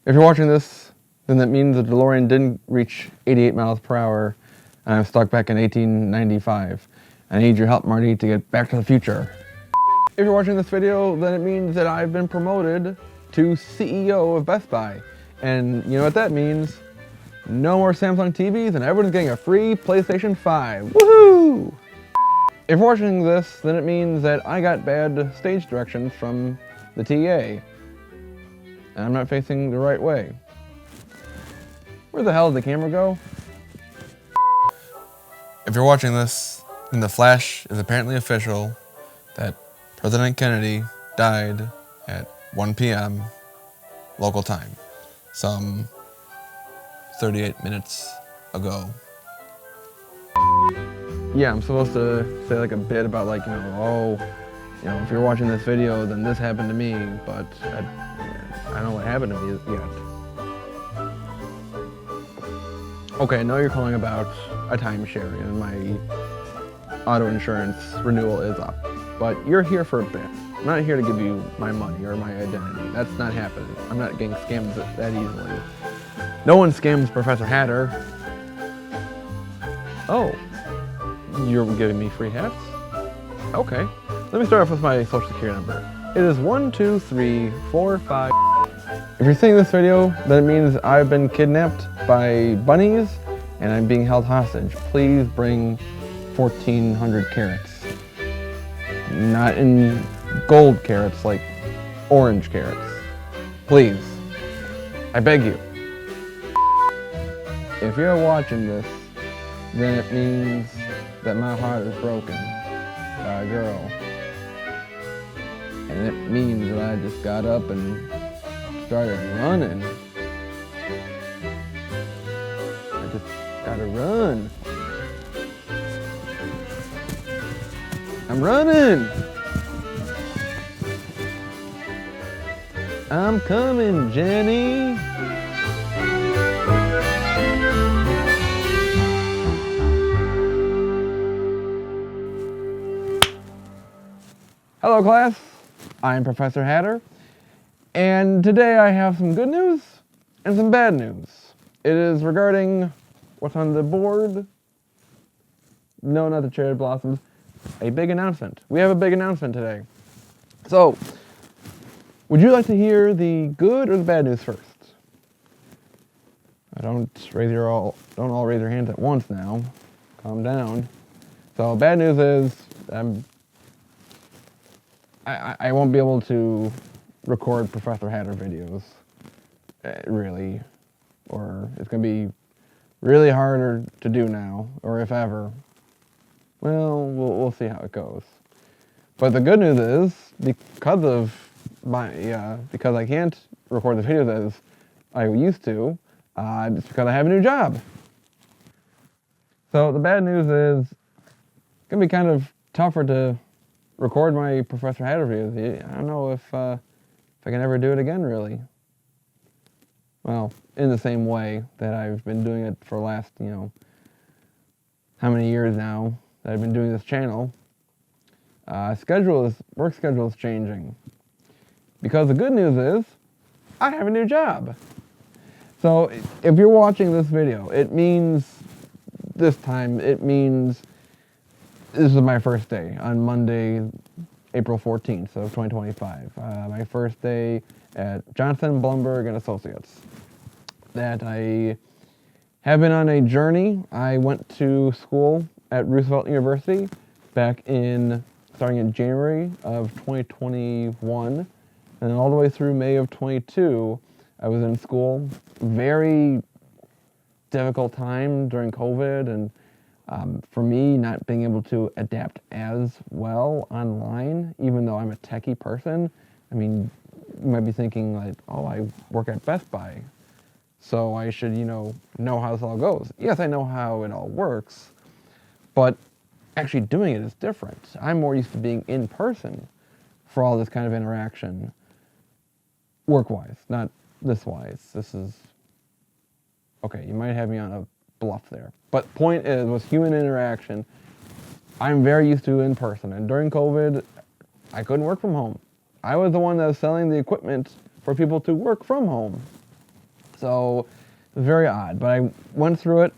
If you're watching this, then that means the DeLorean didn't reach 88 miles per hour and I'm stuck back in 1895. I need your help, Marty, to get back to the future. If you're watching this video, then it means that I've been promoted to CEO of Best Buy. And you know what that means? No more Samsung TVs and everyone's getting a free PlayStation 5. Woohoo! If you're watching this, then it means that I got bad stage directions from the TA. And I'm not facing the right way. Where the hell did the camera go? If you're watching this, then the flash is apparently official that President Kennedy died at 1 p.m. local time, some 38 minutes ago. Yeah, I'm supposed to say like a bit about like, if you're watching this video, then this happened to me, but I don't know what happened to me yet. Okay, I know you're calling about a timeshare and my auto insurance renewal is up, but you're here for a bit. I'm not here to give you my money or my identity. That's not happening. I'm not getting scammed that easily. No one scams Professor Hatter. Oh, you're giving me free hats? Okay, let me start off with my social security number. It is 1, 2, 3, 4, 5. If you're seeing this video, then it means I've been kidnapped by bunnies and I'm being held hostage. Please bring 1,400 carats. Not in gold carats, like orange carats. Please. I beg you. If you're watching this, then it means that my heart is broken by a girl. And it means that I just got up and started running. I just gotta run. I'm running. I'm coming, Jenny. Hello, class. I'm Professor Hatter. And today I have some good news and some bad news. It is regarding what's on the board. No, not the cherry blossoms. A big announcement. We have a big announcement today. So, would you like to hear the good or the bad news first? Don't all raise your hands at once now. Calm down. So, bad news is I won't be able to record Professor Hatter videos, really, or it's going to be really harder to do now, or if ever. Well, we'll see how it goes. But the good news is, because I can't record the videos as I used to, it's because I have a new job. So the bad news is, it's going to be kind of tougher to record my Professor Hatter videos. I don't know if I can ever do it again, really. Well, in the same way that I've been doing it for the last, how many years now that I've been doing this channel. Work schedule is changing. Because the good news is, I have a new job. So if you're watching this video, it means this is my first day on Monday, April 14th of 2025. My first day at Johnson, Blumberg & Associates. That I have been on a journey. I went to school at Roosevelt University starting in January of 2021, and all the way through May of 22, I was in school. Very difficult time during COVID, and for me, not being able to adapt as well online, even though I'm a techie person. I mean, you might be thinking like, oh, I work at Best Buy, so I should, know how this all goes. Yes, I know how it all works, but actually doing it is different. I'm more used to being in person for all this kind of interaction, work-wise, not this-wise. This is, okay, you might have me on a bluff there. But point is, with human interaction, I'm very used to in person. And during COVID, I couldn't work from home. I was the one that was selling the equipment for people to work from home. So very odd, but I went through it.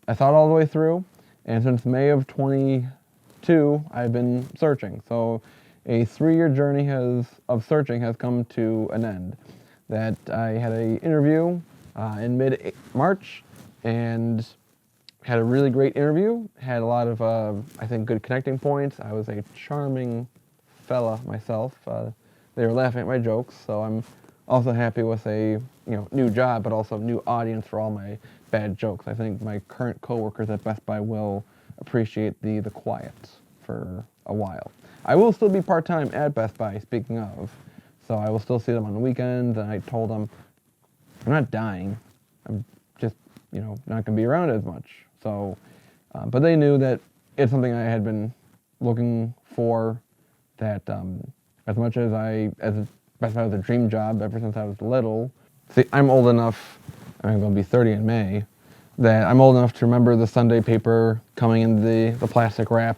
I thought all the way through, and since May of 22, I've been searching. So a 3-year journey of searching has come to an end. That I had an interview in mid-March, and had a really great interview. Had a lot of, I think, good connecting points. I was a charming fella myself. They were laughing at my jokes, so I'm also happy with a new job, but also new audience for all my bad jokes. I think my current coworkers at Best Buy will appreciate the quiet for a while. I will still be part-time at Best Buy, speaking of, so I will still see them on the weekends, and I told them, I'm not dying, I'm just, not going to be around as much. So, but they knew that it's something I had been looking for, that as much as Best Buy was a dream job ever since I was little. See, I'm old enough, I'm going to be 30 in May, that I'm old enough to remember the Sunday paper coming in the plastic wrap,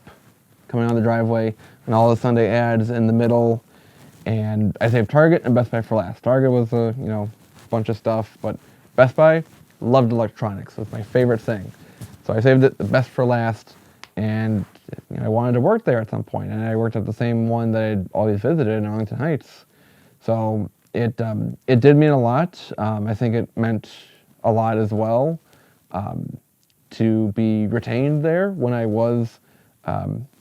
coming on the driveway, and all the Sunday ads in the middle. And I saved Target and Best Buy for last. Target was a bunch of stuff, but Best Buy, loved electronics. It was my favorite thing. So I saved it the best for last, and I wanted to work there at some point, and I worked at the same one that I'd always visited in Arlington Heights. So it did mean a lot. I think it meant a lot as well to be retained there when I was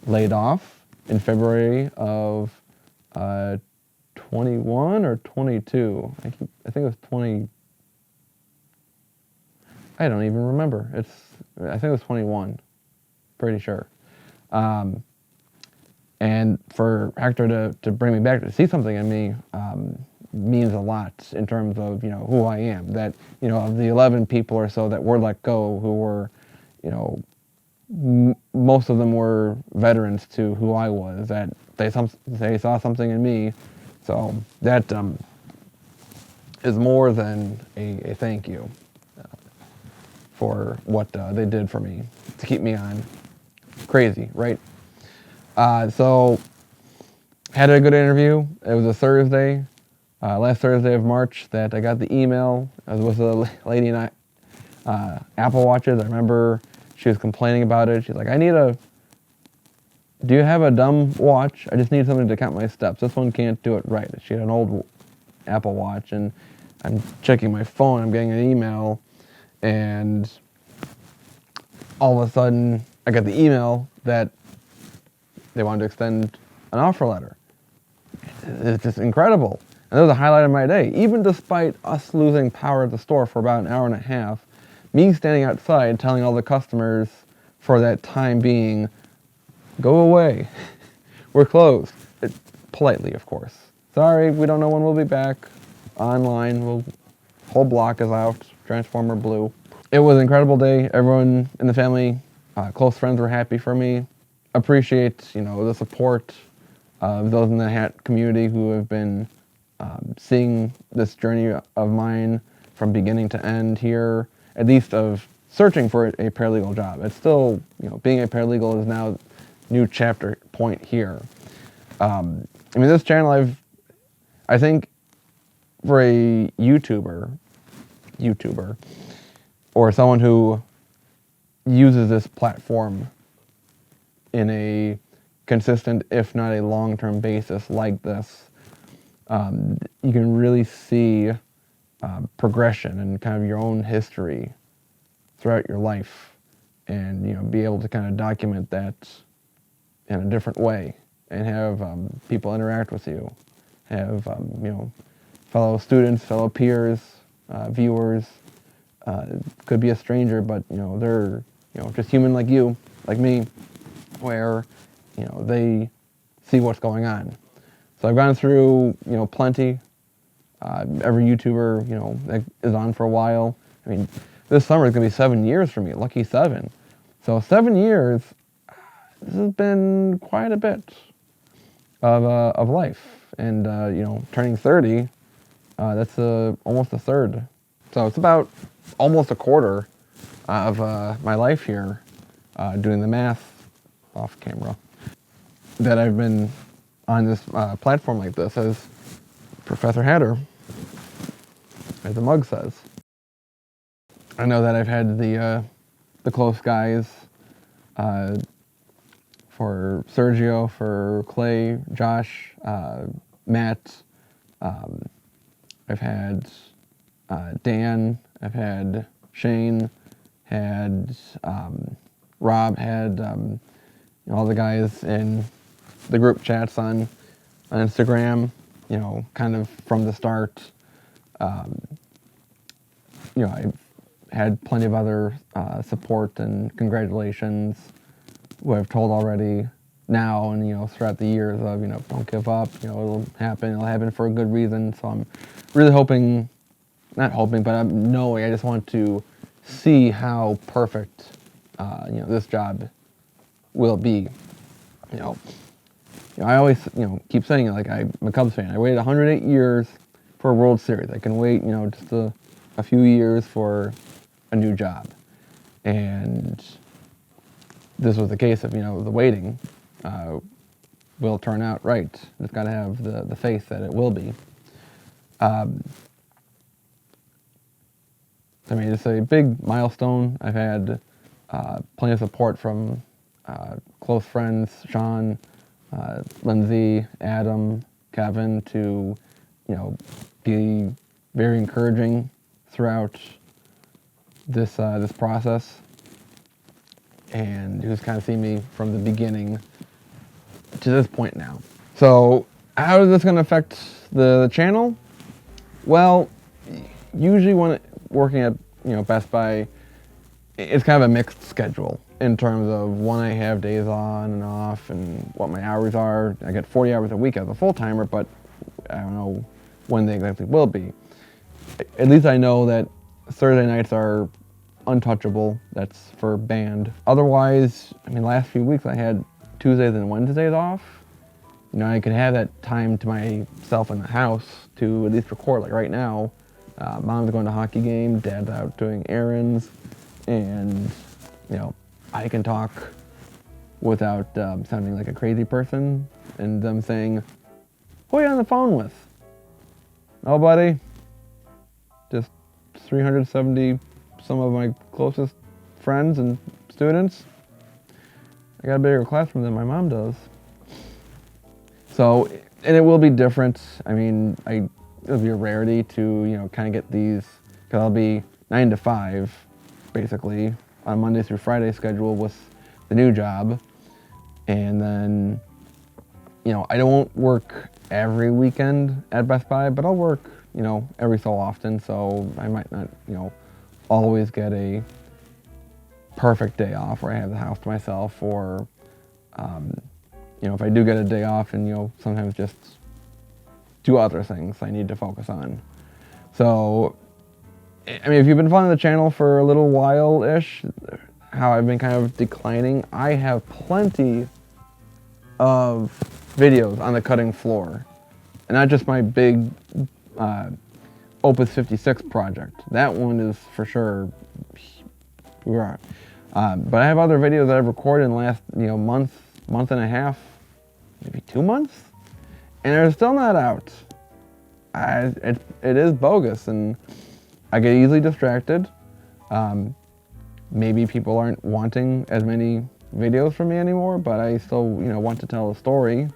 laid off in February of 21 or 22. I think it was 20. I don't even remember. I think it was 21. Pretty sure. And for Hector to bring me back to see something in me means a lot in terms of who I am. That of the 11 people or so that were let go, who were most of them were veterans to who I was. That they saw something in me. So that is more than a thank you for what they did for me to keep me on. Crazy, right? So had a good interview. It was a Thursday, last Thursday of March, that I got the email. I was with a lady in Apple Watches. I remember she was complaining about it. She's like, do you have a dumb watch? I just need something to count my steps. This one can't do it right. She had an old Apple Watch, and I'm checking my phone. I'm getting an email, and all of a sudden, I got the email that they wanted to extend an offer letter. It's just incredible. And that was a highlight of my day. Even despite us losing power at the store for about an hour and a half, me standing outside telling all the customers for that time being, go away. We're closed. Politely, of course. Sorry, we don't know when we'll be back. Online, whole block is out. Transformer blue. It was an incredible day. Everyone in the family, close friends were happy for me. Appreciate, the support of those in the HAT community who have been seeing this journey of mine from beginning to end here, at least of searching for a paralegal job. It's still, being a paralegal is now new chapter point here. This channel, I think for a YouTuber, or someone who uses this platform in a consistent, if not a long-term basis like this, you can really see progression and kind of your own history throughout your life, and be able to kind of document that in a different way, and have people interact with you, have fellow students, fellow peers, viewers. Could be a stranger, but they're just human like you, like me, where they see what's going on. So I've gone through plenty. Every YouTuber that is on for a while. This summer is gonna be 7 years for me. Lucky 7. So 7 years. This has been quite a bit of life, and turning 30. That's almost a third. So it's about almost a quarter of my life here, doing the math off camera, that I've been on this platform like this as Professor Hatter. as the mug says. I know that I've had the close guys for Sergio, for Clay, Josh, Matt. I've had Dan. I've had Shane. Had Rob. Had all the guys in the group chats on Instagram. Kind of from the start. I've had plenty of other support and congratulations who I've told already now and, throughout the years of, don't give up, it'll happen for a good reason. So I'm really hoping, not hoping, but I'm knowing, I just want to see how perfect, this job will be. I always, keep saying it, like I'm a Cubs fan. I waited 108 years for a World Series. I can wait, just a few years for a new job. And this was the case of, the waiting will turn out right. Just got to have the faith that it will be. It's a big milestone. I've had plenty of support from close friends, Sean, Lindsay, Adam, Kevin, to, be very encouraging throughout this process, and who's kind of seen me from the beginning to this point now. So how is this going to affect the channel? Well, usually when working at Best Buy, it's kind of a mixed schedule in terms of when I have days on and off and what my hours are. I get 40 hours a week as a full-timer, but I don't know when they exactly will be. At least I know that Thursday nights are untouchable. That's for band. Otherwise, last few weeks I had Tuesdays and Wednesdays off. I could have that time to myself in the house to at least record. Like right now, mom's going to a hockey game, dad's out doing errands, and I can talk without sounding like a crazy person and them saying, "Who are you on the phone with?" Nobody. Just 370 some of my closest friends and students. I got a bigger classroom than my mom does. So, and it will be different. It'll be a rarity to, kind of get these, because I'll be 9 to 5, basically, on Monday through Friday schedule with the new job. And then, I don't work every weekend at Best Buy, but I'll work, every so often. So I might not, always get a perfect day off where I have the house to myself, or, if I do get a day off and, sometimes just do other things I need to focus on. So, if you've been following the channel for a little while-ish, how I've been kind of declining, I have plenty of videos on the cutting floor. And not just my big Opus 56 project. That one is for sure. But I have other videos that I've recorded in the last, month and a half, maybe 2 months, and they're still not out. It is bogus, and I get easily distracted. Maybe people aren't wanting as many videos from me anymore, but I still, want to tell a story.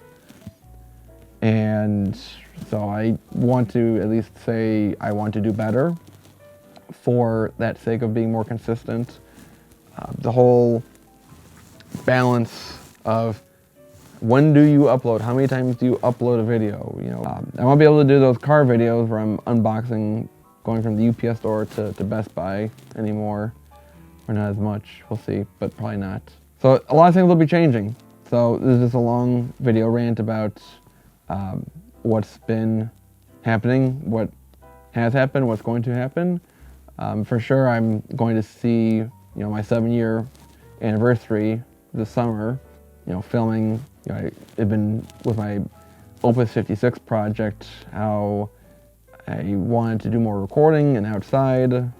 And so I want to at least say I want to do better for that sake of being more consistent. The whole balance of when do you upload, how many times do you upload a video? I won't be able to do those car videos where I'm unboxing, going from the UPS store to Best Buy anymore, or not as much, we'll see, but probably not. So a lot of things will be changing. So this is just a long video rant about what's been happening, what has happened, what's going to happen. For sure, I'm going to see, my 7-year anniversary this summer. Filming. I've been with my Opus 56 project, how I wanted to do more recording and outside.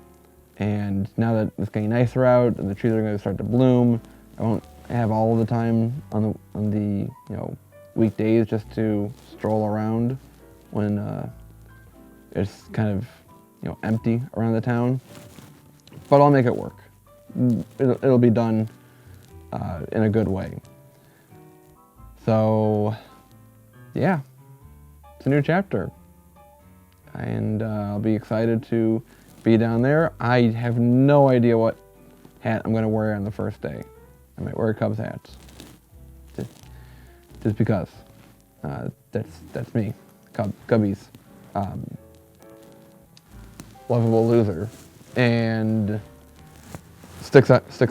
And now that it's getting nicer out and the trees are going to start to bloom, I won't have all the time on the weekdays just to stroll around when it's kind of empty around the town. But I'll make it work. It'll be done in a good way. So, yeah, it's a new chapter. And I'll be excited to be down there. I have no idea what hat I'm going to wear on the first day. I might wear a Cubs hat. Just because. That's me. Cubbies. Lovable loser. And sticks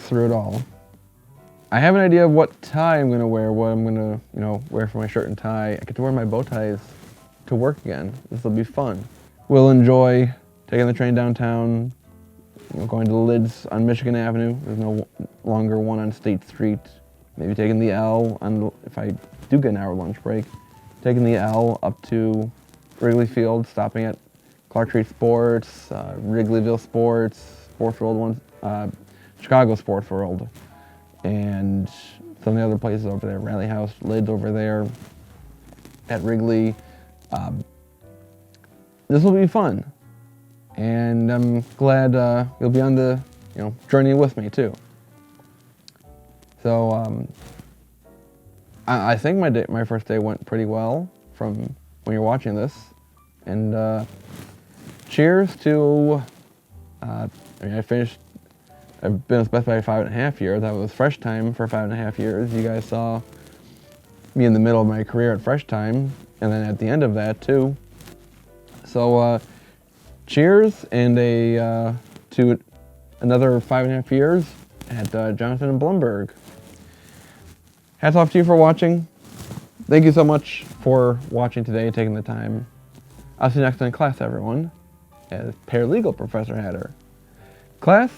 through it all. I have an idea of what tie I'm going to wear, what I'm going to, wear for my shirt and tie. I get to wear my bow ties to work again. This will be fun. We'll enjoy taking the train downtown, going to the Lids on Michigan Avenue. There's no longer one on State Street. Maybe taking the L, if I do get an hour lunch break, taking the L up to Wrigley Field, stopping at Clark Street Sports, Wrigleyville Sports, Sports World, Chicago Sports World, and some of the other places over there, Rally House, Lids over there, at Wrigley. This will be fun, and I'm glad you'll be on the journey with me too. So I think my first day went pretty well from when you're watching this, and cheers to I've been with Best Buy 5.5 years. That was Fresh Time for 5.5 years. You guys saw me in the middle of my career at Fresh Time, and then at the end of that too. So cheers, and to another 5.5 years at Jonathan and Blumberg. Hats off to you for watching. Thank you so much for watching today, taking the time. I'll see you next time in class, everyone, as Paralegal Professor Hatter. Class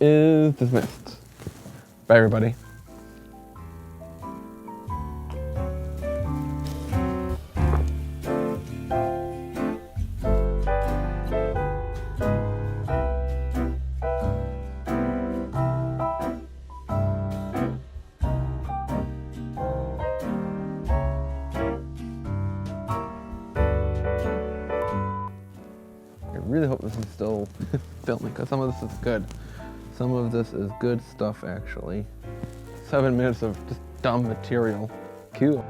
is dismissed. Bye, everybody. I really hope this is still filming, because some of this is good. Some of this is good stuff, actually. 7 minutes of just dumb material. Cute.